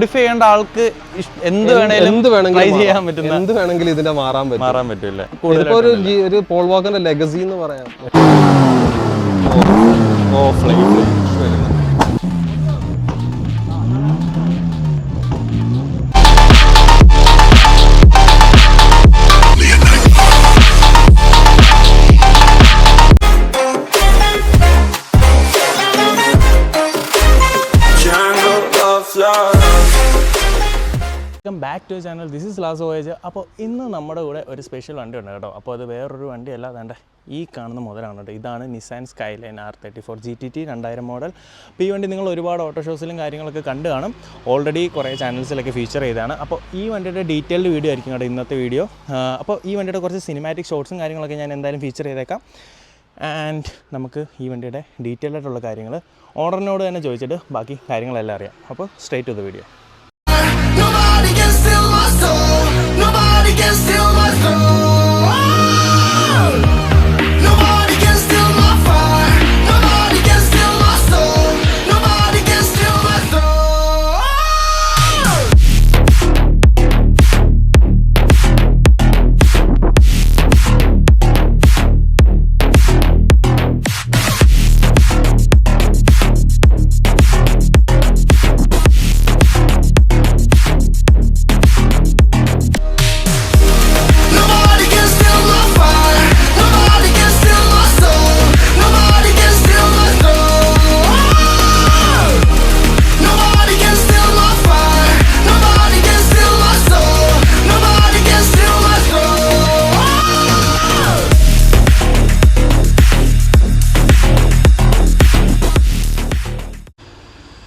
Modify ചെയ്യേണ്ട ആൾക്ക് എന്ത് വേണമെങ്കിലും ഇതിന്റെ മാറാൻ പറ്റില്ല. ഒരു പോൾ വാക്കറിന്റെ ലെഗസി എന്ന് പറയാം. Welcome back to channel. This is last voyage. അപ്പോൾ ഇന്ന് നമ്മുടെ കൂടെ ഒരു സ്പെഷ്യൽ വണ്ടി ഉണ്ട് കേട്ടോ. അപ്പോൾ അത് വേറൊരു വണ്ടിയല്ല, വേണ്ട ഈ കാണുന്ന മുതലാണ് കേട്ടോ. ഇതാണ് Nissan skyline R34 GTT 2000 model. അപ്പോൾ ഈ വണ്ടി നിങ്ങൾ ഒരുപാട് ഓട്ടോ ഷോസിലും കാര്യങ്ങളൊക്കെ കണ്ടു കാണും. ഓൾറെഡി കുറേ ചാനൽസിലൊക്കെ ഫീച്ചർ ചെയ്തതാണ്. അപ്പോൾ ഈ വണ്ടിയുടെ ഡീറ്റെയിൽഡ് വീഡിയോ ആയിരിക്കും കേട്ടോ ഇന്നത്തെ വീഡിയോ. അപ്പോൾ ഈ വണ്ടിയുടെ കുറച്ച് സിനിമാറ്റിക് ഷോട്ട്സും കാര്യങ്ങളൊക്കെ ഞാൻ എന്തായാലും ഫീച്ചർ ചെയ്തേക്കാം. ആൻഡ് നമുക്ക് ഈ വണ്ടിയുടെ ഡീറ്റെയിൽഡ് ആയിട്ടുള്ള കാര്യങ്ങൾ ഓണറിനോട് തന്നെ ചോദിച്ചിട്ട് ബാക്കി കാര്യങ്ങളെല്ലാം അറിയാം. അപ്പോൾ straight to the video. Nobody can steal my soul. Nobody can steal my fire. Nobody can steal my soul. Nobody can steal my soul.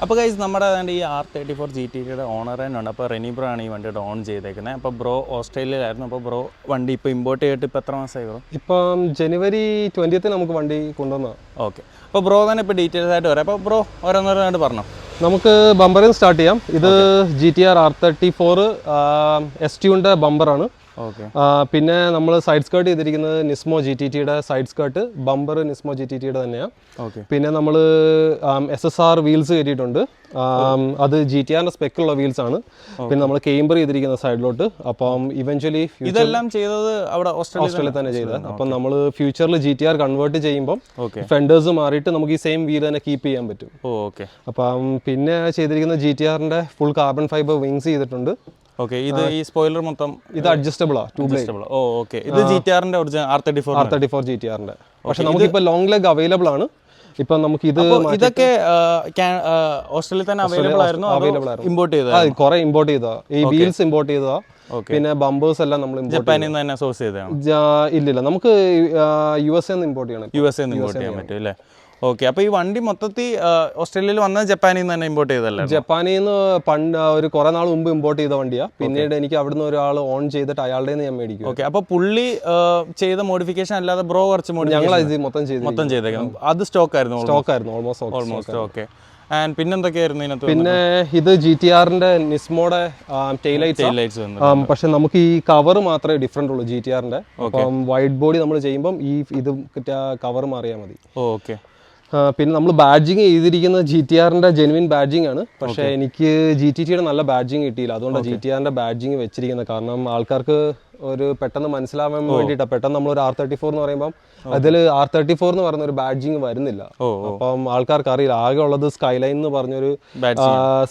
അപ്പോൾ ഗൈസ് നമ്മുടെ ഈ R34 GTTയുടെ ഓണർ തന്നെ ഉണ്ട്. അപ്പോൾ റെനിബ്രോ ആണ് ഈ വണ്ടിയുടെ ഓൺ ചെയ്തേക്കുന്നത്. അപ്പോൾ ബ്രോ ഓസ്ട്രേലിയയിലായിരുന്നു. അപ്പോൾ ബ്രോ വണ്ടി ഇപ്പോൾ ഇമ്പോർട്ട് ചെയ്തിട്ട് ഇപ്പോൾ എത്ര മാസമായി ബ്രോ? ഇപ്പം January 20th നമുക്ക് വണ്ടി കൊണ്ടുവന്ന. ഓക്കെ, അപ്പോൾ ബ്രോ തന്നെ ഇപ്പോൾ ഡീറ്റെയിൽസ് ആയിട്ട് പറയാം. അപ്പോൾ ബ്രോ ഓരോന്നോരോന്നായിട്ട് പറഞ്ഞോ. നമുക്ക് ബമ്പറിൽ സ്റ്റാർട്ട് ചെയ്യാം. ഇത് GTR R34 ST-യുടെ ബമ്പറാണ്. പിന്നെ നമ്മൾ സൈഡ് സ്കേർട്ട് ചെയ്തിരിക്കുന്നത് നിസ്മോ GTTയുടെ സൈഡ് സ്കേർട്ട്, ബമ്പർ നിസ്മോ GTTയുടെ തന്നെയാണ്. പിന്നെ നമ്മൾ SSR വീൽസ് കയറ്റിയിട്ടുണ്ട്. അത് GTRന്റെ സ്പെക്കുള്ള വീൽസ് ആണ്. പിന്നെ നമ്മൾ കേംബർ ചെയ്തിരിക്കുന്ന സൈഡിലോട്ട്. അപ്പം ഇവഞ്ച്വലി ഇതെല്ലാം ചെയ്തത് അവിടെ ഓസ്ട്രേലിയ തന്നെ ചെയ്തത്. അപ്പം നമ്മൾ ഫ്യൂച്ചറിൽ GTR കൺവേർട്ട് ചെയ്യുമ്പോൾ ഫെൻഡേഴ്സ് മാറിയിട്ട് നമുക്ക് ഈ സെയിം വീൽ തന്നെ കീപ്പ് ചെയ്യാൻ പറ്റും. അപ്പം പിന്നെ ചെയ്തിരിക്കുന്ന GTRന്റെ ഫുൾ കാർബൺ ഫൈബർ വിങ്സ് ചെയ്തിട്ടുണ്ട്. ഓക്കെ, ഇത് ഈ സ്പോയിലർ മൊത്തം ഇത് അഡ്ജസ്റ്റബിൾ ആ, ഓക്കെ. ഇത് GTRന്റെ ഒറിജിനൽ R34 GTRന്റെ. പക്ഷെ നമുക്ക് ഇപ്പൊ ലോങ് ലെഗ് അവൈലബിൾ ആണ്. ഇപ്പൊ നമുക്ക് ഇതൊക്കെ ഓസ്ട്രേലിയയിൽ തന്നെ അവൈലബിൾ ആയിരുന്നു, ഇമ്പോർട്ട് ചെയ്തതാ. കുറെ ഇമ്പോർട്ട് ചെയ്തതാ. ഈ വീൽസ് ഇമ്പോർട്ട് ചെയ്തതാ. പിന്നെ ബമ്പേഴ്സ് എല്ലാം നമ്മൾ ജപ്പാനിൽ നിന്ന് തന്നെ സോഴ്സ് ചെയ്തതാണ്. ഇല്ലില്ല, നമുക്ക് USA ഇമ്പോർട്ട് ചെയ്യണം. USA ഇമ്പോർട്ട് ചെയ്യാൻ പറ്റും അല്ലേ? ഓക്കെ, അപ്പോൾ ഈ വണ്ടി മൊത്തത്തിൽ ഓസ്ട്രേലിയയിൽ വന്നത് ജപ്പാനിൽ നിന്ന് തന്നെ ഇമ്പോർട്ട് ചെയ്തല്ലേ? ജപ്പാനിൽ നിന്ന് പണ്ട് ഒരു കുറെ നാൾ മുമ്പ് ഇമ്പോർട്ട് ചെയ്ത വണ്ടിയാണ്. പിന്നീട് എനിക്ക് അവിടുന്ന് ഒരാൾ ഓൺ ചെയ്തിട്ട് അയാളുടെ ഞാൻ മേടിക്കും. ഓക്കെ, അപ്പോൾ പുള്ളി ചെയ്ത മോഡിഫിക്കേഷൻ അല്ലാതെ ബ്രോ കുറച്ച് ഞങ്ങൾ മൊത്തം ചെയ്തേക്കാം. അത് സ്റ്റോക്ക് ആയിരുന്നു ഓൾമോസ്റ്റ്. ഓക്കെ, ആൻഡ് പിന്നെന്തൊക്കെയായിരുന്നു ഇതിനകത്ത്? പിന്നെ ഇത് GTRന്റെ നിസ്മോയുടെ ടെയിൽ ലൈറ്റ്സ്. പക്ഷെ നമുക്ക് ഈ കവർ മാത്രമേ ഡിഫറെന്റ് ഉള്ളൂ GTRന്റെ. അപ്പം വൈറ്റ് ബോഡി നമ്മൾ ചെയ്യുമ്പോൾ ഈ ഇത് കവർ മാറിയാൽ മതി. ഓക്കെ, പിന്നെ നമ്മൾ ബാഡ്ജിങ് ചെയ്തിരിക്കുന്നത് GTRന്റെ ജെനുവിൻ ബാഡ്ജിങ് ആണ്. പക്ഷേ എനിക്ക് GTTയുടെ നല്ല ബാഡ്ജിങ് കിട്ടിയില്ല. അതുകൊണ്ടാണ് GTRന്റെ ബാഡ്ജിങ് വെച്ചിരിക്കുന്നത്. കാരണം ആൾക്കാർക്ക് ഒരു പെട്ടെന്ന് മനസ്സിലാവാൻ വേണ്ടിയിട്ടാണ്. പെട്ടെന്ന് നമ്മളൊരു R34 എന്ന് പറയുമ്പോൾ അതിൽ R34 എന്ന് പറയുന്ന ഒരു ബാഡ്ജിങ് വരുന്നില്ല. അപ്പം ആൾക്കാർക്ക് അറിയില്ല. ആകെ ഉള്ളത് സ്കൈലൈൻ എന്ന് പറഞ്ഞൊരു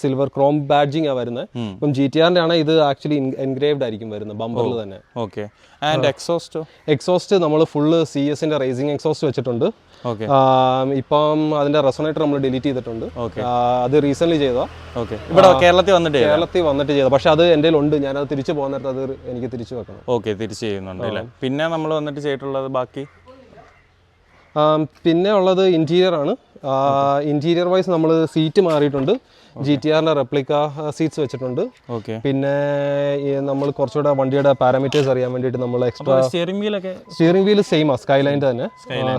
സിൽവർ ക്രോം ബാഡ്ജിങ് ആണ് വരുന്നത്. അപ്പം GTRന്റെ ആണ് ഇത് ആക്ച്വലി എൻഗ്രേവ്ഡ് ആയിരിക്കും വരുന്നത് ബമ്പറിൽ തന്നെ. ഓക്കെ, ആൻഡ് എക്സോസ്റ്റ് നമ്മൾ ഫുള്ള് CS-ന്റെ റേസിംഗ് എക്സോസ്റ്റ് വെച്ചിട്ടുണ്ട്. ഇപ്പം അതിന്റെ റെസൊണേറ്റർ നമ്മൾ ഡിലീറ്റ് ചെയ്തിട്ടുണ്ട്. അത് റീസെന്റ് ചെയ്തതാ. ഇവിടെ കേരളത്തിൽ വന്നിട്ട് ചെയ്ത. പക്ഷെ അത് എൻ്റെ ഉണ്ട്. ഞാനത് തിരിച്ചു പോകുന്ന നേരത്ത് അത് എനിക്ക് തിരിച്ചു വെക്കണം. ഓക്കെ, തിരിച്ചു ചെയ്യുന്നുണ്ട് അല്ലേ? പിന്നെ നമ്മൾ വന്നിട്ട് ചെയ്തിട്ടുള്ളത് ബാക്കി പിന്നെ ഉള്ളത് ഇന്റീരിയർ ആണ്. ഇന്റീരിയർ വൈസ് നമ്മൾ സീറ്റ് മാറിയിട്ടുണ്ട്. GTRന്റെ റെപ്ലിക്ക സീറ്റ്സ് വെച്ചിട്ടുണ്ട്. പിന്നെ നമ്മൾ കുറച്ചുകൂടെ വണ്ടിയുടെ പാരാമീറ്റേഴ്സ് അറിയാൻ വേണ്ടിയിട്ട് നമ്മൾ എക്സ്ട്രാ സ്റ്റിയറിംഗ് വീൽ സെയിം ആ സ്കൈലൈൻ്റെ തന്നെ.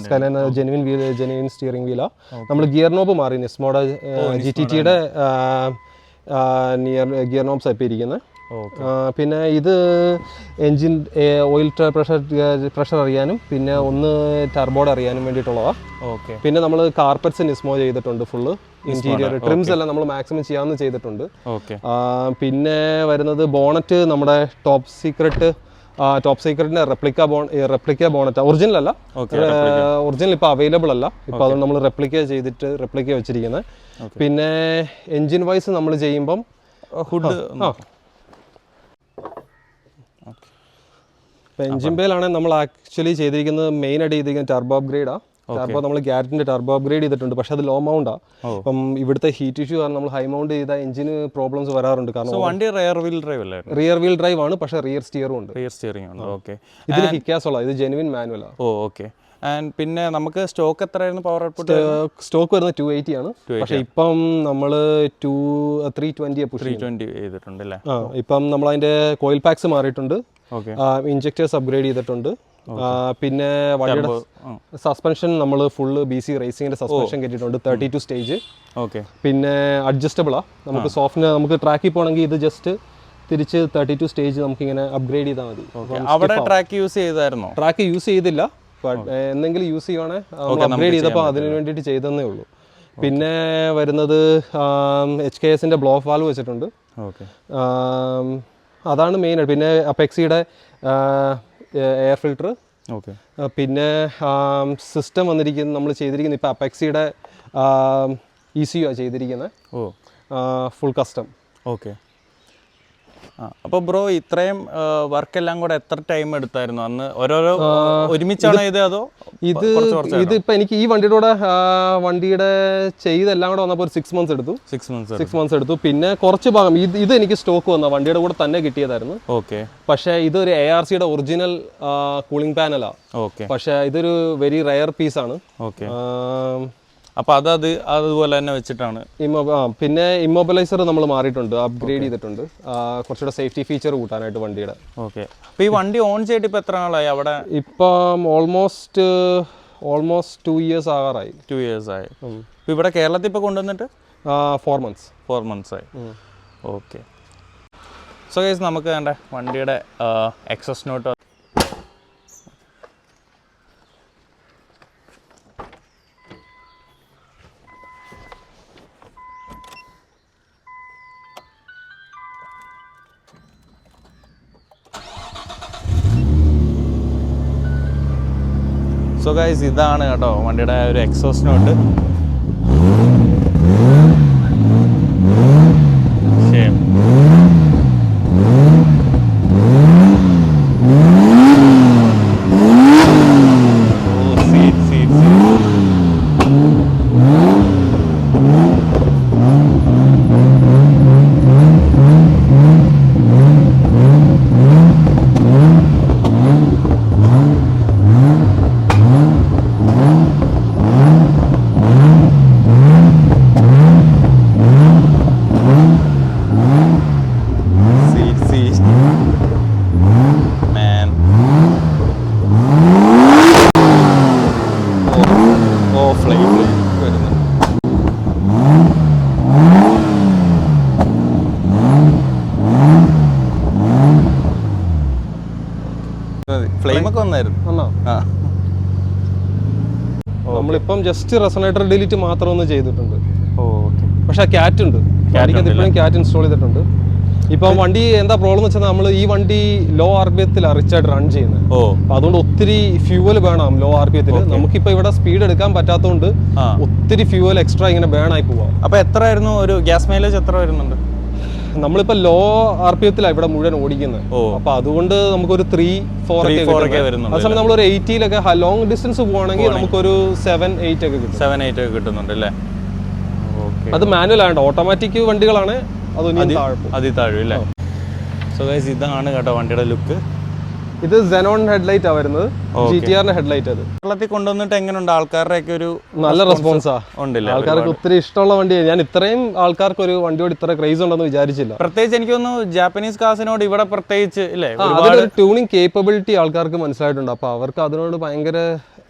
സ്കൈലൈൻ ജെനുവിൻ സ്റ്റിയറിംഗ് വീലാ. നമ്മൾ ഗിയർ നോബ് മാറി നിസ്മോയുടെ GTTയുടെ ഗിയർ നോബ്സ് ആയി ഇരിക്കുന്നത്. പിന്നെ ഇത് എൻജിൻ ഓയിൽ പ്രഷർ അറിയാനും പിന്നെ ഒന്ന് ടർബോഡ് അറിയാനും വേണ്ടിയിട്ടുള്ളതാണ്. പിന്നെ നമ്മൾ കാർപ്പറ്റ്സ് നിസ്മോ ചെയ്തിട്ടുണ്ട് ഫുള്ള്. ഇന്റീരിയർ ട്രിംസ് എല്ലാം നമ്മൾ മാക്സിമം ചെയ്യാമെന്ന് ചെയ്തിട്ടുണ്ട്. ഓക്കെ. പിന്നെ വരുന്നത് ബോണറ്റ് നമ്മുടെ ടോപ്പ് സീക്രട്ടിന്റെ റെപ്ലിക്ക ബോണറ്റ് ഒറിജിനൽ അല്ല, ഒറിജിനൽ ഇപ്പോൾ അവൈലബിൾ അല്ല, ഇപ്പോൾ അതുകൊണ്ട് നമ്മൾ റെപ്ലിക്ക വെച്ചിരിക്കുന്നത്. പിന്നെ എൻജിൻ വൈസ് നമ്മൾ ചെയ്യുമ്പം ഹുഡ് ഇപ്പോൾ എൻജിൻ ബേലാണെങ്കിൽ നമ്മൾ ആക്ച്വലി ചെയ്തിരിക്കുന്നത് മെയിൻ ആയിട്ട് ചെയ്തിരിക്കുന്നത് ടർബോ അപ്ഗ്രേഡാണ്. ടർബോ നമ്മൾ ഗ്യാരറ്റിന്റെ ടർബോ അപ്ഗ്രേഡ് ചെയ്തിട്ടുണ്ട്, പക്ഷെ അത് ലോ മൗണ്ടാണ്. അപ്പം ഇവിടുത്തെ ഹീറ്റ് ഇഷ്യൂ കാരണം നമ്മൾ ഹൈ മൗണ്ട് ചെയ്ത എഞ്ചിന് പ്രോബ്ലംസ് വരാറുണ്ട്. കാരണം വണ്ടി റിയർ വീൽ ഡ്രൈവ് അല്ലേ? റിയർ വീൽ ഡ്രൈവ് ആണ്, പക്ഷേ റിയർ സ്റ്റിയറും ഉണ്ട്. റിയർ സ്റ്റിയറിംഗ് ഉണ്ട്. ഓക്കെ. ഇതിന് ഹിക്കാസുള്ള, ഇത് ജെനുവിൻ മാനുവലാണ്. ഓക്കെ. ആൻഡ് പിന്നെ നമുക്ക് സ്റ്റോക്ക് എത്രയായിരുന്നു പവർ ഔട്ട്പുട്ട്? സ്റ്റോക്ക് വരുന്നത് 280 ആണ്, പക്ഷേ ഇപ്പം നമ്മൾ 320 ചെയ്തിട്ടുണ്ട് അല്ലേ? ഇപ്പം നമ്മൾ അതിന്റെ കോയിൽ പാക്സ് മാറിയിട്ടുണ്ട്, ഓക്കെ. ഇഞ്ചക്ടേഴ്സ് അപ്ഗ്രേഡ് ചെയ്തിട്ടുണ്ട്. പിന്നെ വണ്ടിയുടെ സസ്പെൻഷൻ നമ്മൾ ഫുള്ള് BC റേസിംഗിന്റെ സസ്പെൻഷൻ കെട്ടിയിട്ടുണ്ട്, 32 സ്റ്റേജ്. ഓക്കെ. പിന്നെ അഡ്ജസ്റ്റബിളാ, നമുക്ക് സോഫ്റ്റിന് നമുക്ക് ട്രാക്കിൽ പോകണമെങ്കിൽ ഇത് ജസ്റ്റ് തിരിച്ച് 32 സ്റ്റേജ് നമുക്ക് ഇങ്ങനെ അപ്ഗ്രേഡ് ചെയ്താൽ മതി. അവിടെ ട്രാക്ക് യൂസ് ചെയ്തായിരുന്നോ? ട്രാക്ക് യൂസ് ചെയ്തില്ല, എന്തെങ്കിലും യൂസ് ചെയ്യുവാണെ അപ്ഗ്രേഡ് ചെയ്തപ്പോൾ അതിന് വേണ്ടിയിട്ട് ചെയ്തതന്നേ ഉള്ളൂ. പിന്നെ വരുന്നത് HKSന്റെ ബ്ലോ ഓഫ് വാൽവ് വെച്ചിട്ടുണ്ട്. ഓക്കെ. അതാണ് മെയിൻ. പിന്നെ അപെക്സിയുടെ എയർ ഫിൽട്ടർ. ഓക്കെ. പിന്നെ സിസ്റ്റം വന്നിരിക്കുന്നത് നമ്മൾ ചെയ്തിരിക്കുന്നത് ഇപ്പോൾ അപെക്സിയുടെ ECU ആണ് ചെയ്തിരിക്കുന്നത്, ഫുൾ കസ്റ്റം. ഓക്കെ. അപ്പോൾ ബ്രോ ഇത്രയും വർക്ക് എല്ലാം കൂടെ എത്ര ടൈം എടുത്തായിരുന്നു അന്ന്? ഓരോരോ ഒരുമിച്ചാണ് ഇത് അതോ ഇതിപ്പോൾ എനിക്ക് ഈ വണ്ടിയുടെ ചെയ്തെല്ലാം കൂടെ വന്നപ്പോൾ ഒരു 6 മന്ത്സ് എടുത്തു. 6 മന്ത്സ് എടുത്തു. പിന്നെ കുറച്ച് ഭാഗം ഇത് എനിക്ക് സ്റ്റോക്ക് വന്ന വണ്ടിയുടെ കൂടെ തന്നെ കിട്ടിയതായിരുന്നു. ഓക്കെ. പക്ഷേ ഇതൊരു ARCയുടെ ഒറിജിനൽ കൂളിംഗ് പാനലാണ്. ഓക്കെ. പക്ഷേ ഇതൊരു വെരി റയർ പീസാണ്. ഓക്കെ. അപ്പോൾ അതുപോലെ തന്നെ വെച്ചിട്ടാണ്. പിന്നെ ഇമ്മൊബിലൈസർ നമ്മൾ മാറിയിട്ടുണ്ട്, അപ്ഗ്രേഡ് ചെയ്തിട്ടുണ്ട്, കുറച്ചുകൂടെ സേഫ്റ്റി ഫീച്ചർ കൂട്ടാനായിട്ട് വണ്ടിയുടെ. ഓക്കെ. അപ്പോൾ ഈ വണ്ടി ഓൺ ചെയ്തിട്ട് ഇപ്പോൾ എത്ര നാളായി അവിടെ? ഇപ്പം ഓൾമോസ്റ്റ് 2 ഇയേഴ്സ് ആകാറായി. 2 ഇയേഴ്സ് ആയി. ഇപ്പോൾ ഇവിടെ കേരളത്തിൽ ഇപ്പോൾ കൊണ്ടുവന്നിട്ട് 4 മന്ത്സ്. 4 മന്ത്സ് ആയി. ഓക്കെ. സോ ഗൈസ് നമുക്ക് വേണ്ട വണ്ടിയുടെ എക്സോസ്റ്റ് നോട്ട്. സോ ഗൈസ് ഇതാണ് കേട്ടോ വണ്ടിയുടെ ഒരു എക്സോസ്റ്റ് നോട്ട്. ഫ്ലെയിമൊക്കെ വന്നായിരുന്നു. നമ്മളിപ്പം ജസ്റ്റ് റെസൊണേറ്റർ ഡിലീറ്റ് മാത്രം ഒന്ന് ചെയ്തിട്ടുണ്ട്. ഓക്കെ. പക്ഷെ ക്യാറ്റ് ഉണ്ട്, ഇപ്പോഴും ക്യാറ്റ് ഇൻസ്റ്റാൾ ചെയ്തിട്ടുണ്ട്. ഇപ്പം വണ്ടി എന്താ പ്രോബ്ലം എന്ന് വെച്ചാൽ നമ്മൾ ഈ വണ്ടി ലോ RPM റിച്ചായിട്ട് റൺ ചെയ്യുന്നത്. അതുകൊണ്ട് ഒത്തിരി ഫ്യൂവൽ വേണം ലോ RPM. നമുക്കിപ്പോ ഇവിടെ സ്പീഡ് എടുക്കാൻ പറ്റാത്തതുകൊണ്ട് ഒത്തിരി ഫ്യൂവൽ എക്സ്ട്രാ ഇങ്ങനെ ബേൺ ആയി പോവാം. അപ്പൊ എത്രയായിരുന്നു ഒരു ഗ്യാസ് മൈലേജ് എത്ര വരുന്നുണ്ട്? നമ്മളിപ്പോ ലോ RPM ഇവിടെ മുഴുവൻ ഓടിക്കുന്നത്. അപ്പൊ അതുകൊണ്ട് നമുക്കൊരു 3-4 ഒക്കെ വരുന്നുണ്ട്. അതേസമയം നമ്മളൊരു 80-ലൊക്കെ ലോങ് ഡിസ്റ്റൻസ് പോവാണെങ്കിൽ നമുക്കൊരു 7-8 ഒക്കെ കിട്ടും. 7-8 ഒക്കെ കിട്ടുന്നുണ്ട് അല്ലേ? അത് മാനുവൽ ആണ്, ഓട്ടോമാറ്റിക് വണ്ടികളാണ് അതി താഴും അല്ലേ? സോ ഗൈസ് ഇതാണ് കേട്ടോ വണ്ടിയുടെ ലുക്ക്. ഇത് Xenon ഹെഡ്ലൈറ്റ് ആ വരുന്നത്, GTRന്റെ ഹെഡ്ലൈറ്റ്. അത് കേരളത്തിൽ കൊണ്ടുവന്നിട്ട് എങ്ങനെയുണ്ട്? ആൾക്കാരുടെ ഒക്കെ ഒരു നല്ല റെസ്പോൺസാ ഉണ്ടല്ലേ? ആൾക്കാർക്ക് ഒത്തിരി ഇഷ്ടമുള്ള വണ്ടിയാണ്. ഞാൻ ഇത്രയും ആൾക്കാർക്ക് ഒരു വണ്ടിയോട് ഇത്ര ക്രൈസ് ഉണ്ടെന്ന് വിചാരിച്ചില്ല. പ്രത്യേകിച്ച് എനിക്ക് തോന്നുന്നു ജാപ്പനീസ് കാസിനോട് ഇവിടെ പ്രത്യേകിച്ച് ഇല്ലേ അതിലൊരു ട്യൂണിങ് കേപ്പബിലിറ്റി ആൾക്കാർക്ക് മനസ്സിലായിട്ടുണ്ട്. അപ്പൊ അവർക്ക് അതിനോട് ഭയങ്കര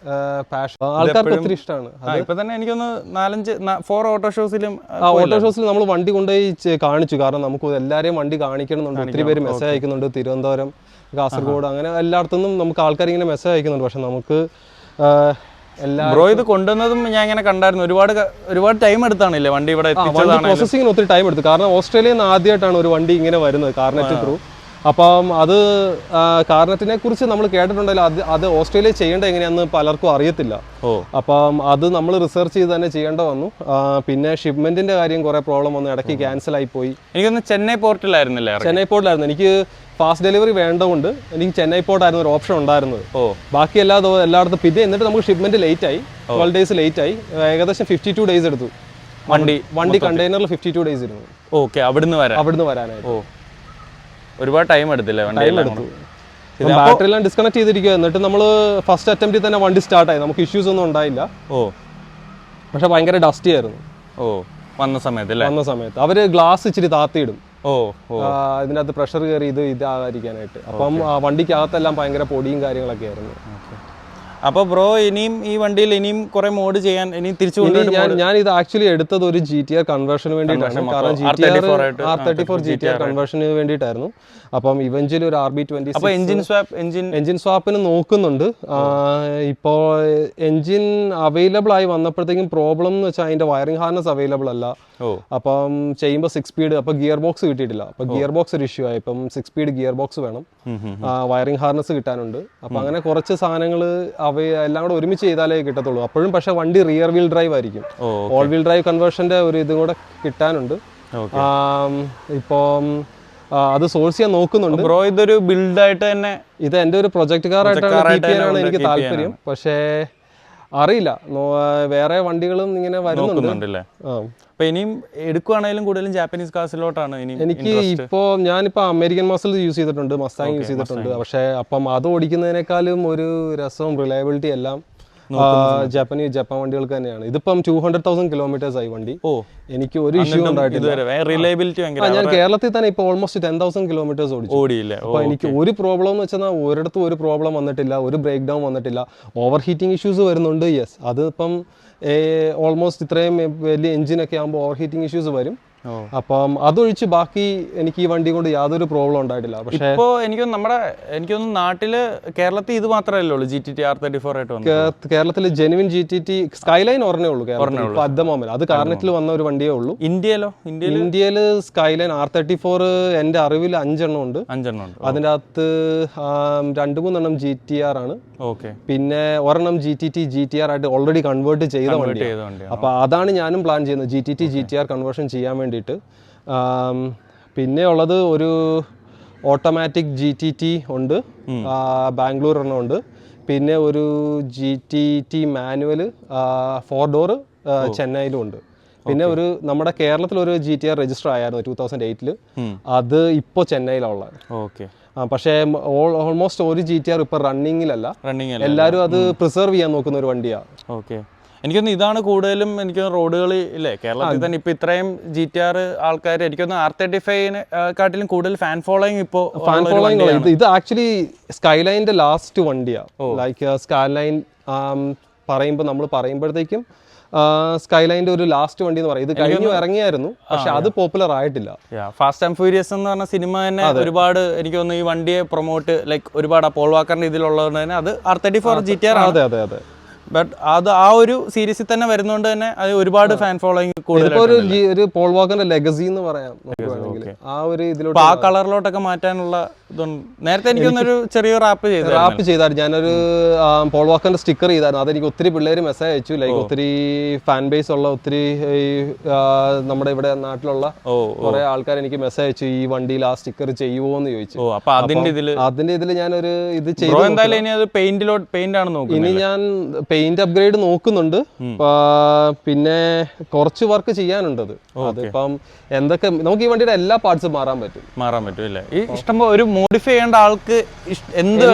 പാഷൻ, ആൾക്കാർക്ക് ഒത്തിരി ഇഷ്ടമാണ്. ഇപ്പൊ തന്നെ എനിക്കൊന്ന് 4 ഓട്ടോ ഷോസിലും നമ്മൾ വണ്ടി കൊണ്ടുപോയി കാണിച്ചു. കാരണം നമുക്ക് എല്ലാരെയും വണ്ടി കാണിക്കണമെന്നുണ്ട്. ഒത്തിരി പേര് മെസ്സേജ് അയക്കുന്നുണ്ട്, തിരുവനന്തപുരം, കാസർഗോഡ്, അങ്ങനെ എല്ലായിടത്തുനിന്നും നമുക്ക് ആൾക്കാർ ഇങ്ങനെ മെസ്സേജ് അയക്കുന്നുണ്ട്. പക്ഷെ നമുക്ക് ബ്രോ ഇത് കൊണ്ടുവന്നതും ഞാൻ ഇങ്ങനെ കണ്ടായിരുന്നു, ഒരുപാട് ടൈം എടുത്താണില്ലേ വണ്ടി ഇവിടെ എത്തിച്ചതാണ്. പ്രോസസ്സിങ്ങിന് ഒത്തിരി ടൈം എടുത്തു. കാരണം ഓസ്ട്രേലിയയിൽ നിന്ന് ആദ്യമായിട്ടാണ് ഒരു വണ്ടി ഇങ്ങനെ വരുന്നത്, കാർനെറ്റ് ത്രൂ. അപ്പം അത് കാർനെറ്റിനെ കുറിച്ച് നമ്മൾ കേട്ടിട്ടുണ്ടല്ലോ, അത് ഓസ്ട്രേലിയയിൽ ചെയ്യേണ്ടത് എങ്ങനെയാണെന്ന് പലർക്കും അറിയത്തില്ല. അപ്പം അത് നമ്മൾ റിസർച്ച് ചെയ്ത് തന്നെ ചെയ്യേണ്ട വന്നു. പിന്നെ ഷിപ്മെന്റിന്റെ കാര്യം കുറെ പ്രോബ്ലം വന്നു, ഇടയ്ക്ക് ക്യാൻസൽ ആയി പോയി. എനിക്കൊന്ന് ചെന്നൈ പോർട്ടിലായിരുന്നില്ലേ? ചെന്നൈ പോർട്ടിലായിരുന്നു. എനിക്ക് ഫാസ്റ്റ് ഡെലിവറി വേണ്ടതുകൊണ്ട് എനിക്ക് ചെന്നൈ പോർട്ടായിരുന്നു ഒരു ഓപ്ഷൻ ഉണ്ടായിരുന്നത്. ബാക്കി എല്ലായിടത്തും പിന്നെ എന്നിട്ട് നമുക്ക് ഷിപ്മെന്റ് ലേറ്റ് ആയി, 12 days ലേറ്റ് ആയി. ഏകദേശം 52 days എടുത്തു വണ്ടി കണ്ടെയ്നറിൽ 52 days ഇരുന്നു. ഓക്കെ, അവിടുന്ന് വരാനായിട്ട് ഒരുപാട് ടൈം എടുത്തില്ലേ? ടൈം എടുത്തു. ബാറ്ററി എല്ലാം ഡിസ്കണക്ട് ചെയ്തിരിക്കുക. എന്നിട്ട് നമ്മൾ ഫസ്റ്റ് അറ്റംപ്റ്റിൽ തന്നെ വണ്ടി സ്റ്റാർട്ടായി, നമുക്ക് ഇഷ്യൂസ് ഒന്നും ഉണ്ടായില്ല. പക്ഷെ ഭയങ്കര ഡസ്റ്റി ആയിരുന്നു വന്ന സമയത്ത്. അവര് ഗ്ലാസ് ഇച്ചിരി താത്തിയിടും ഇതിനകത്ത് പ്രഷർ കയറി ഇതാകാതിരിക്കാനായിട്ട്. അപ്പം വണ്ടിക്കകത്തെല്ലാം ഭയങ്കര പൊടിയും കാര്യങ്ങളൊക്കെ ആയിരുന്നു. അപ്പോൾ ബ്രോ ഇനിയും ഈ വണ്ടിയിൽ ഇനിയും കുറെ മോഡ് ചെയ്യാൻ തിരിച്ചു ഞാൻ ഇത് ആക്ച്വലി എടുത്തത് ഒരു GTR കൺവേർഷന് വേണ്ടിയിട്ടാണ്. കാരണം R34 GTR കൺവേർഷന് വേണ്ടിയിട്ടായിരുന്നു. അപ്പം ഇവഞ്ചലി ഒരു RB26 എഞ്ചിൻ സ്വാപ്പിന് നോക്കുന്നുണ്ട്. ഇപ്പോൾ എഞ്ചിൻ അവൈലബിൾ ആയി വന്നപ്പോഴത്തേക്കും പ്രോബ്ലം എന്ന് വെച്ചാൽ അതിന്റെ വയറിംഗ് ഹാർനസ് അവൈലബിൾ അല്ല. അപ്പം ചെയ്യുമ്പോൾ 6 സ്പീഡ്, അപ്പൊ ഗിയർ ബോക്സ് കിട്ടിയിട്ടില്ല. അപ്പൊ ഗിയർ ബോക്സ് ഒരു ഇഷ്യൂ ആയി. ഇപ്പം 6 സ്പീഡ് ഗിയർ ബോക്സ് വേണം, വയറിംഗ് ഹാർനസ് കിട്ടാനുണ്ട്. അപ്പൊ അങ്ങനെ കുറച്ച് സാധനങ്ങൾ എല്ലാം കൂടെ ഒരുമിച്ച് ചെയ്താലേ കിട്ടത്തുള്ളൂ. അപ്പോഴും പക്ഷെ വണ്ടി റിയർ വീൽ ഡ്രൈവ് ആയിരിക്കും. ഓൾ വീൽ ഡ്രൈവ് കൺവേർഷന്റെ ഒരു ഇതും കൂടെ കിട്ടാനുണ്ട്. ഇപ്പം അത് സോഴ്സ് ചെയ്യാൻ നോക്കുന്നുണ്ട്. ബ്രോ ഇതൊരു ബിൽഡായിട്ട് തന്നെ ഇത് എൻ്റെ ഒരു പ്രൊജക്ട് കാറായിട്ടാണ് എനിക്ക് താല്പര്യം. പക്ഷേ അറിയില്ല, വേറെ വണ്ടികളും ഇങ്ങനെ വരുന്നുണ്ട്. അപ്പൊ ഇനിയും എടുക്കുവാണെങ്കിലും കൂടുതലും ജാപ്പനീസ് കാസിലോട്ടാണ് എനിക്ക് ഞാനിപ്പോ അമേരിക്കൻ മസിൽ യൂസ് ചെയ്തിട്ടുണ്ട്, മസ്താങ് യൂസ് ചെയ്തിട്ടുണ്ട്. പക്ഷെ അപ്പം അത് ഓടിക്കുന്നതിനേക്കാളും ഒരു രസവും റിലയബിലിറ്റി എല്ലാം ജപ്പാൻ വണ്ടികൾക്ക് തന്നെയാണ്. ഇതിപ്പം 200,000 kilometers ആയി വണ്ടി. എനിക്ക് ഒരു ഇഷ്യൂ ഉണ്ടായിട്ടില്ല. ഞാൻ കേരളത്തിൽ തന്നെ ഇപ്പൊ ഓൾമോസ്റ്റ് 10,000 kilometers ഓടിയില്ല. അപ്പൊ എനിക്ക് ഒരു പ്രോബ്ലം എന്ന് വെച്ചാൽ ഒരിടത്തും ഒരു പ്രോബ്ലം വന്നിട്ടില്ല, ഒരു ബ്രേക്ക് ഡൗൺ വന്നിട്ടില്ല. ഓവർ ഹീറ്റിംഗ് ഇഷ്യൂസ് വരുന്നുണ്ട്, യെസ്. അത് ഇപ്പം ഓൾമോസ്റ്റ് ഇത്രയും വലിയ എഞ്ചിനൊക്കെ ആകുമ്പോൾ ഓവർ ഹീറ്റിംഗ് ഇഷ്യൂസ് വരും. അപ്പം അതൊഴിച്ച് ബാക്കി എനിക്ക് ഈ വണ്ടി കൊണ്ട് യാതൊരു പ്രോബ്ലം ഉണ്ടായിട്ടില്ല. പക്ഷേ ഇപ്പോൾ എനിക്കൊന്നും നാട്ടില് കേരളത്തിൽ ഇത് മാത്രമല്ലേ ഉള്ളൂ GTT R34 ആയിട്ട് വന്നത്. കേരളത്തിൽ ജെനുവിൻ GTT സ്കൈലൈൻ ഒരെണ്ണേ ഉള്ളൂ കേരളത്തിൽ അറ്റ് ദ മൊമെന്റ്. അത് കാർനെറ്റിൽ വന്ന ഒരു വണ്ടിയേ ഉള്ളൂ. ഇന്ത്യയിൽ സ്കൈലൈൻ R34 എന്റെ അറിവിൽ 5 എണ്ണം ഉണ്ട്. അതിൻ്റെ അകത്ത് 2-3 എണ്ണം GTR ആണ്. പിന്നെ ഒരെണ്ണം GTR ആയിട്ട് ഓൾറെഡി കൺവേർട്ട് ചെയ്ത വണ്ടിയാണ്. അപ്പൊ അതാണ് ഞാനും പ്ലാൻ ചെയ്യുന്നത്, GTR കൺവേർഷൻ ചെയ്യാൻ വേണ്ടിയിട്ട്. പിന്നെ ഉള്ളത് ഒരു ഓട്ടോമാറ്റിക് GTT ഉണ്ട്, ബാംഗ്ലൂർ എണ്ണം ഉണ്ട്. പിന്നെ ഒരു GTT മാനുവൽ 4 door ചെന്നൈയിലും ഉണ്ട്. പിന്നെ ഒരു നമ്മുടെ കേരളത്തിൽ ഒരു GTR രജിസ്റ്റർ ആയിരുന്നു 2008. അത് ഇപ്പോൾ ചെന്നൈയിലുള്ളത്. പക്ഷേ ഓൾമോസ്റ്റ് ഒരു GTR ഇപ്പൊ റണ്ണിങ്ങിലല്ല. എല്ലാവരും അത് പ്രിസർവ് ചെയ്യാൻ നോക്കുന്ന ഒരു വണ്ടിയാണ്. എനിക്കൊന്ന് ഇതാണ് കൂടുതലും റോഡുകളിൽ ഇല്ലേ കേരളത്തിൽ തന്നെ ഇപ്പൊ ഇത്രയും GTR ആൾക്കാർ എനിക്കൊന്ന് R35 കൂടുതൽ ഫാൻ ഫോളോയിങ് ഇത് ആക്ച്വലി സ്കൈലൈൻ്റെ ലാസ്റ്റ് വണ്ടിയാണ്. ലൈക്ക് സ്കൈലൈൻ നമ്മൾ പറയുമ്പോഴത്തേക്കും സ്കൈലൈൻ്റെ ഒരു ലാസ്റ്റ് വണ്ടി എന്ന് പറയും. ഇത് കഴിഞ്ഞു ഇറങ്ങിയായിരുന്നു, പക്ഷെ അത് പോപ്പുലർ ആയിട്ടില്ല. ഫാസ്റ്റ് ആൻഡ് ഫ്യൂരിയസ് എന്ന് പറഞ്ഞ സിനിമ തന്നെ ഒരുപാട് എനിക്ക് തോന്നുന്നു ഈ വണ്ടിയെ പ്രൊമോട്ട് ലൈക്ക് ഒരുപാട് പോൾ വാക്കറിന്റെ ഇതിലുള്ളത് തന്നെ അത് R34 GTR ആണ്. അതെ. ബട്ട് അത് ആ ഒരു സീരീസിൽ തന്നെ വരുന്നതുകൊണ്ട് തന്നെ അത് ഒരുപാട് ഫാൻ ഫോളോയിങ് ഒരു പോൾ വാക്കറിന്റെ ലെഗസി എന്ന് പറയാം. ആ ഒരു ഇതിലോട്ട് ആ കളറിലോട്ടൊക്കെ മാറ്റാനുള്ള ഇതുണ്ട്. നേരത്തെ എനിക്കൊന്നൊരു ചെറിയ റാപ്പ് ചെയ്തായിരുന്നു. ഞാനൊരു പോൾ വാക്കറിന്റെ സ്റ്റിക്കർ ചെയ്തായിരുന്നു. അതെനിക്ക് ഒത്തിരി പിള്ളേർ മെസ്സേജ് അയച്ചു. ലൈക്ക് ഒത്തിരി ഫാൻ ബേസ് ഉള്ള ഒത്തിരി നമ്മുടെ ഇവിടെ നാട്ടിലുള്ള കുറെ ആൾക്കാർ എനിക്ക് മെസ്സേജ് അയച്ചു, ഈ വണ്ടിയിൽ ആ സ്റ്റിക്കർ ചെയ്യുമോ എന്ന് ചോദിച്ചു. അതിന്റെ ഇതിൽ ഞാനൊരു ഇത് ചെയ്തു. ഇനി ഞാൻ പെയിന്റ് അപ്ഗ്രേഡ് നോക്കുന്നുണ്ട്. പിന്നെ കുറച്ച് വർക്ക് ചെയ്യാനുണ്ട്. അതിപ്പം എന്തൊക്കെ നമുക്ക് ഈ വണ്ടിയുടെ എല്ലാ പാർട്സും മാറാൻ പറ്റും അല്ലേ? ഈ ഇഷ്ടംപോലെ ഒരു മോഡിഫൈ ചെയ്യേണ്ട ആൾക്ക് എന്ത്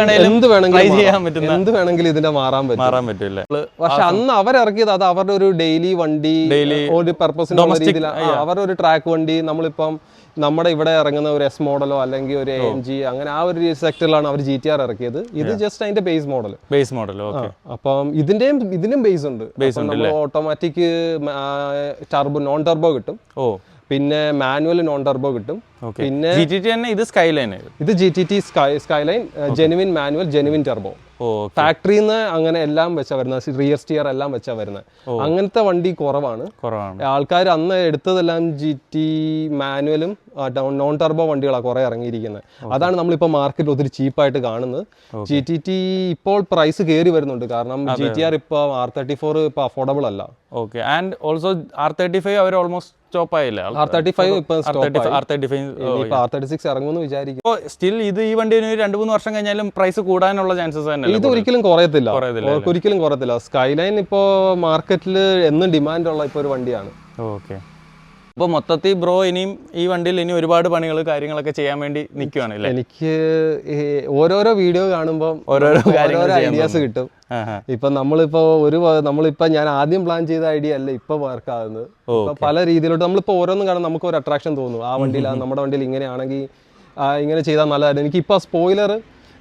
വേണമെങ്കിലും ഇതിന്റെ മാറാൻ പറ്റില്ല. പക്ഷെ അന്ന് അവരിറക്കിയത് അത് അവരുടെ ഒരു ഡെയിലി വണ്ടി, ഒരു പർപ്പസിന് അവരുടെ ഒരു ട്രാക്ക് വണ്ടി. നമ്മളിപ്പം നമ്മുടെ ഇവിടെ ഇറങ്ങുന്ന ഒരു S മോഡലോ അല്ലെങ്കിൽ ഒരു AMG അങ്ങനെ ആ ഒരു സെക്ടറിലാണ് അവർ GTR ഇറക്കിയത്. ഇത് ജസ്റ്റ് അതിന്റെ ബേസ് മോഡൽ. അപ്പം ഇതിനും ബേസ് ഉണ്ട്. ഓട്ടോമാറ്റിക് ടർബോ, നോൺ ടർബോ കിട്ടും. പിന്നെ മാനുവൽ നോൺ ടർബോ കിട്ടും. പിന്നെ GTT തന്നെ ഇത് സ്കൈലൈൻ, ഇത് GTT skyline genuine manual genuine turbo. ഫാക്ടറിയിൽ നിന്ന് അങ്ങനെ എല്ലാം വെച്ചാ വരുന്നത്, റിയർ സ്റ്റിയർ എല്ലാം വെച്ചാ വരുന്നത്. അങ്ങനത്തെ വണ്ടി കുറവാണ്. ആൾക്കാർ അന്ന് എടുത്തതെല്ലാം GT മാനുവലും നോൺ ടർബോ വണ്ടികളാണ് കുറെ ഇറങ്ങിയിരിക്കുന്നത്. അതാണ് നമ്മളിപ്പോൾ മാർക്കറ്റിൽ ഒത്തിരി ചീപ്പായിട്ട് കാണുന്നത്. GTT ഇപ്പോൾ പ്രൈസ് കയറി വരുന്നുണ്ട്, കാരണം GTR ഇപ്പോൾ R34 ഇപ്പോൾ അഫോർഡബിൾ അല്ല. ഓക്കെ. ആൻഡ് ഓൾസോ R35 അവർ ഓൾമോസ്റ്റ് സ്റ്റോപ്പ് ആയില്ല. R35 ഇപ്പൊ R36 ഇറങ്ങുമെന്ന് വിചാരിക്കും. സ്റ്റിൽ ഇത് ഈ വണ്ടി 2-3 വർഷം കഴിഞ്ഞാലും പ്രൈസ് കൂടാനുള്ള ചാൻസസ് തന്നെ. ഇത് ഒരിക്കലും കുറയത്തില്ല, ഒരിക്കലും കുറയത്തില്ല. സ്കൈലൈൻ ഇപ്പോൾ മാർക്കറ്റിൽ എന്നും ഡിമാൻഡ് ഉള്ള ഇപ്പോൾ ഒരു വണ്ടിയാണ്. ഓക്കെ. അപ്പോൾ മൊത്തത്തിൽ ബ്രോ ഇനിയും ഈ വണ്ടിയിൽ ഇനി ഒരുപാട് പണികൾ കാര്യങ്ങളൊക്കെ ചെയ്യാൻ വേണ്ടി നിൽക്കുവാണല്ലേ? എനിക്ക് ഓരോരോ വീഡിയോ കാണുമ്പോൾ ഓരോരോ ഐഡിയാസ് കിട്ടും. ഇപ്പൊ നമ്മളിപ്പോ ഞാൻ ആദ്യം പ്ലാൻ ചെയ്ത ഐഡിയ അല്ല ഇപ്പൊ വർക്ക് ആകുന്നത്. പല രീതിയിലോട്ട് നമ്മളിപ്പോ ഓരോന്നും കാണാൻ നമുക്ക് ഒരു അട്രാക്ഷൻ തോന്നും. ആ വണ്ടിയിൽ നമ്മുടെ വണ്ടിയിൽ ഇങ്ങനെയാണെങ്കിൽ ഇങ്ങനെ ചെയ്താൽ നല്ലതായിരുന്നു. എനിക്കിപ്പോ സ്പോയിലർ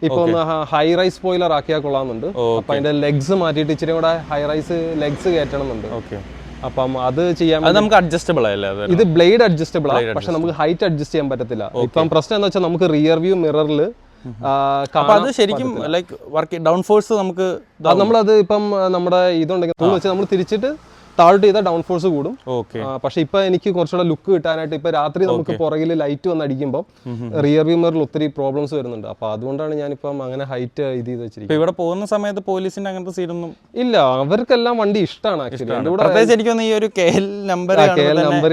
ഇപ്പൊ ഒന്ന് ഹൈ റൈസ് സ്പോയിലർ ആക്കിയാൽ കൊള്ളാമെന്നുണ്ട്. അപ്പൊ അതിന്റെ ലെഗ്സ് മാറ്റിയിട്ട് ഇച്ചിരി കൂടെ ഹൈ റൈസ് ലെഗ്സ് കയറ്റണമെന്നുണ്ട്. അപ്പം അത് ചെയ്യാൻ നമുക്ക് അഡ്ജസ്റ്റബിൾ അല്ലേ? ഇത് ബ്ലേഡ് അഡ്ജസ്റ്റബിൾ ആണ്, പക്ഷെ നമുക്ക് ഹൈറ്റ് അഡ്ജസ്റ്റ് ചെയ്യാൻ പറ്റത്തില്ല. ഇപ്പം പ്രശ്നം എന്താ വെച്ചാൽ നമുക്ക് റിയർ വ്യൂ മിററിൽ അത് ശരിക്കും ലൈക്ക് വർക്ക് ഡൗൺ ഫോഴ്സ് നമുക്ക് നമ്മളത് ഇപ്പം നമ്മുടെ ഇതുണ്ടെങ്കിൽ വെച്ചാൽ നമ്മൾ തിരിച്ചിട്ട് താഴോട്ട് ചെയ്താൽ ഡൗൺ ഫോഴ്സ് കൂടും. പക്ഷെ ഇപ്പൊ എനിക്ക് കുറച്ചുകൂടെ ലുക്ക് കിട്ടാനായിട്ട് ഇപ്പൊ രാത്രി നമുക്ക് പുറകിൽ ലൈറ്റ് വന്ന് അടിക്കുമ്പോൾ റിയർ വ്യൂ മിററിൽ ഒത്തിരി പ്രോബ്ലംസ് വരുന്നുണ്ട്. അപ്പൊ അതുകൊണ്ടാണ് ഞാനിപ്പം അങ്ങനെ ഹൈറ്റ് ഇത് ചെയ്ത് വെച്ചിരിക്കുന്നത്. ഇവിടെ പോകുന്ന സമയത്ത് പോലീസിന്റെ അങ്ങനത്തെ സീനൊന്നും ഇല്ല, അവർക്കെല്ലാം വണ്ടി ഇഷ്ടമാണ്. ആക്ച്വലി ഈ ഒരു KL നമ്പർ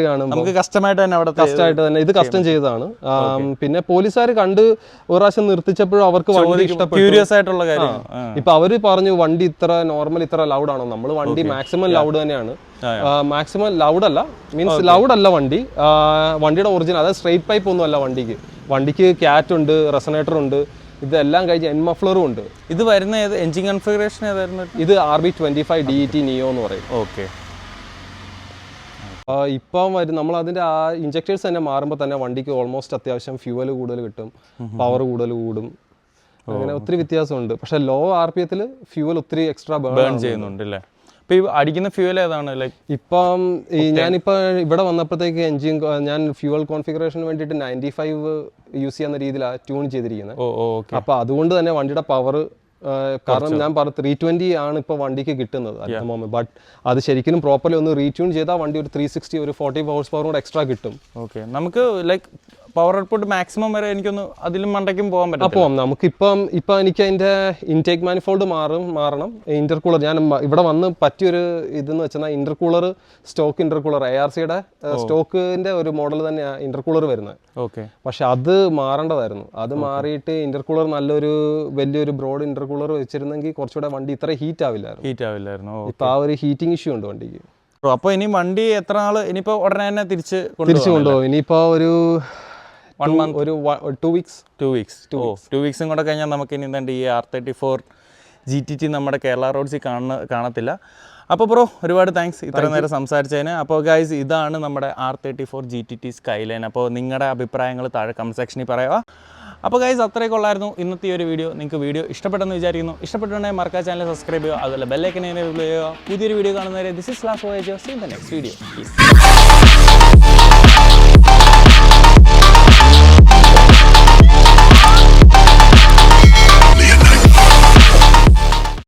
കാണുമ്പോൾ നമുക്ക് കസ്റ്റമായിട്ട് തന്നെ അവിടെ കസ്റ്റമായിട്ട് തന്നെ ഇത് കസ്റ്റം ചെയ്തതാണ്. പിന്നെ പോലീസുകാർ കണ്ട് ഒരു പ്രാവശ്യം നിർത്തിച്ചപ്പോഴും അവർക്ക് വണ്ടി ഇഷ്ടപ്പെട്ടു. ക്യൂരിയസ് ആയിട്ടുള്ള കാര്യം. ഇപ്പൊ അവര് പറഞ്ഞു വണ്ടി നോർമൽ ഇത്ര ലൗഡ് ആണോ? നമ്മൾ വണ്ടി മാക്സിമം ലൗഡ് തന്നെയാണ്. മാക്സിമം ലൗഡ് അല്ല, മീൻസ് ലൗഡ് അല്ല വണ്ടി. വണ്ടിയുടെ ഒറിജിനൽ, അതായത് സ്ട്രെയിറ്റ് പൈപ്പ് ഒന്നും അല്ല വണ്ടിക്ക് ക്യാറ്റ് ഉണ്ട്, റെസനേറ്റർ ഉണ്ട്, ഇതെല്ലാം കഴിഞ്ഞ് എൻ മഫ്ലറും ഉണ്ട്. ഇത് വരുന്ന എഞ്ചിൻ കൺഫിഗറേഷൻ ഏതായിരുന്നു? ഇത് RB25 DET നിയോ എന്ന് പറയും. ഓക്കെ. ഇപ്പം നമ്മൾ അതിന്റെ ആ ഇഞ്ചക്ടേഴ്സ് തന്നെ മാറുമ്പോൾ തന്നെ വണ്ടിക്ക് ഓൾമോസ്റ്റ് അത്യാവശ്യം ഫ്യൂവൽ കൂടുതൽ കിട്ടും, പവർ കൂടുതൽ കൂടും, അങ്ങനെ ഒത്തിരി വ്യത്യാസമുണ്ട്. പക്ഷെ ലോ RPM ഫ്യൂവൽ ഒത്തിരി എക്സ്ട്രാ ബേൺ ചെയ്യുന്നുണ്ട് അല്ലേ? ഇപ്പൊ ഈ അടിക്കുന്ന ഫ്യൂവൽ ഏതാണ്? ലൈക്ക് ഇപ്പം ഞാനിപ്പോ ഇവിടെ വന്നപ്പോഴത്തേക്ക് ഞാൻ ഫ്യൂവൽ കോൺഫിഗറേഷന് വേണ്ടിയിട്ട് 95 യൂസ് ചെയ്യുന്ന രീതിയിലാണ് ട്യൂൺ ചെയ്തിരിക്കുന്നത്. അപ്പൊ അതുകൊണ്ട് തന്നെ വണ്ടിയുടെ പവർ, കാരണം ഞാൻ 320 ആണ് ഇപ്പോൾ വണ്ടിക്ക് കിട്ടുന്നത് അറ്റ് ദ മൊമെന്റ്. ബട്ട് അത് ശരിക്കും പ്രോപ്പർലി ഒന്ന് റീട്യൂൺ ചെയ്താൽ വണ്ടി ഒരു 360 ഒരു 40 ഹോഴ്സ് പവർ കൂടെ എക്സ്ട്രാ കിട്ടും. ഓക്കെ. നമുക്ക് ലൈക്ക് പവർ ഔട്ട്പുട്ട് മാക്സിമം വരെ എനിക്കൊന്ന് അതിലും മണ്ടയ്ക്കും പോകാൻ പറ്റും. അപ്പോൾ നമുക്കിപ്പം എനിക്ക് അതിന്റെ ഇൻടേക്ക് മാനിഫോൾഡ് മാറണം. ഇന്റർകൂളർ ഞാൻ ഇവിടെ വന്ന് പറ്റിയൊരു ഇതെന്ന് വെച്ചാൽ ഇന്റർകൂളർ സ്റ്റോക്ക് ഇന്റർകൂളർ ARCയുടെ സ്റ്റോക്കിന്റെ ഒരു മോഡൽ തന്നെയാണ് ഇന്റർകൂളർ വരുന്നത്. ഓക്കെ. പക്ഷെ അത് മാറേണ്ടതായിരുന്നു. അത് മാറിയിട്ട് ഇന്റർകൂളർ നല്ലൊരു വലിയൊരു ബ്രോഡ് ഇന്റർകൂളർ വെച്ചിരുന്നെങ്കിൽ കുറച്ചുകൂടെ വണ്ടി ഇത്ര ഹീറ്റ് ആവില്ലായിരുന്നു. ഇപ്പൊ ആ ഒരു ഹീറ്റിംഗ് ഇഷ്യൂ ഉണ്ട് വണ്ടിക്ക്. അപ്പൊ ഇനി വണ്ടി എത്ര നാള് ഇനിയിപ്പോ ഉടനെ തന്നെ തിരിച്ചു കൊണ്ടുപോകും? ഇനിയിപ്പോ ഒരു 1 month, ഒരു 2 weeks. 2 weeks കൂടെ കഴിഞ്ഞാൽ നമുക്ക് ഇനി എന്താണ്ട് ഈ R34 GTT നമ്മുടെ കേരള റോഡ്സിൽ കാണത്തില്ല. അപ്പോൾ ബ്രോ ഒരുപാട് താങ്ക്സ് ഇത്ര നേരം സംസാരിച്ചതിന്. അപ്പോൾ ഗൈസ് ഇതാണ് നമ്മുടെ R34 GTT സ്കൈലൈൻ. അപ്പോൾ നിങ്ങളുടെ അഭിപ്രായങ്ങൾ താഴെ കമന്റ് സെക്ഷനിൽ പറയുക. അപ്പോൾ ഗൈസ് അത്രയൊക്കെ ഉള്ളായിരുന്നു ഇന്നത്തെ ഒരു വീഡിയോ. നിങ്ങൾക്ക് വീഡിയോ ഇഷ്ടപ്പെട്ടെന്ന് വിചാരിക്കുന്നു. ഇഷ്ടപ്പെട്ടുണ്ടെങ്കിൽ മറക്കാ ചാനൽ സബ്സ്ക്രൈബ് ചെയ്യുക, അതുപോലെ ബെല്ലൈക്കൻ എനേബിൾ ചെയ്യുക. പുതിയൊരു വീഡിയോ കാണുന്നവരെ this is last voyage. See in the next video.